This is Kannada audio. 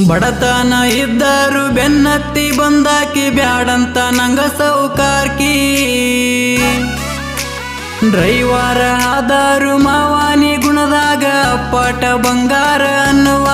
ಬಡತನ ಇದ್ದರು ಬೆನ್ನತ್ತಿ ಬಂದಾಕಿ ಬ್ಯಾಡಂತ ನಂಗ ಸೌಕಾರ್ಕಿ ಡ್ರೈವರ ಆದಾರು ಮಾವಾನಿ ಗುಣದಾಗ ಅಪ್ಪಟ ಬಂಗಾರ ಅನ್ನುವ